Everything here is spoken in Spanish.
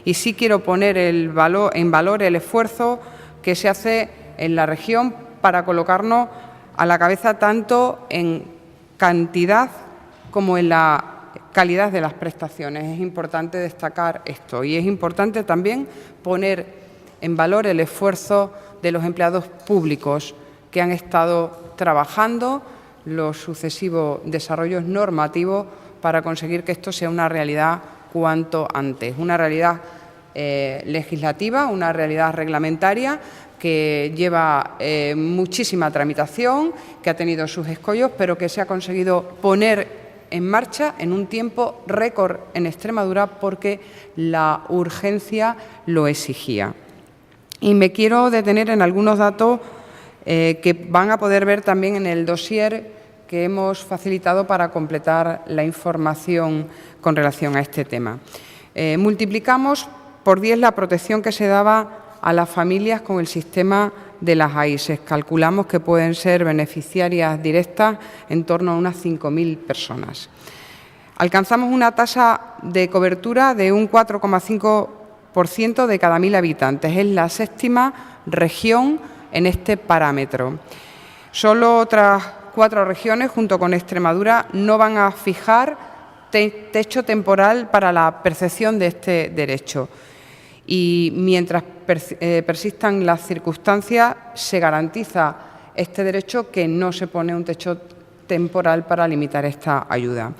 Y sí quiero poner en valor el esfuerzo que se hace en la región para colocarnos a la cabeza tanto en cantidad como en la calidad de las prestaciones. Es importante destacar esto y es importante también poner en valor el esfuerzo de los empleados públicos que han estado trabajando los sucesivos desarrollos normativos para conseguir que esto sea una realidad cuanto antes, una realidad legislativa, una realidad reglamentaria que lleva muchísima tramitación, que ha tenido sus escollos, pero que se ha conseguido poner en marcha en un tiempo récord en Extremadura porque la urgencia lo exigía. Y me quiero detener en algunos datos que van a poder ver también en el dossier que hemos facilitado para completar la información con relación a este tema. Multiplicamos por 10 la protección que se daba a las familias con el sistema de las AISES. Calculamos que pueden ser beneficiarias directas en torno a unas 5.000 personas. Alcanzamos una tasa de cobertura de un 4,5% de cada 1.000 habitantes. Es la séptima región en este parámetro. Solo otras 4 regiones, junto con Extremadura, no van a fijar techo temporal para la percepción de este derecho. Y mientras persistan las circunstancias, se garantiza este derecho que no se pone un techo temporal para limitar esta ayuda.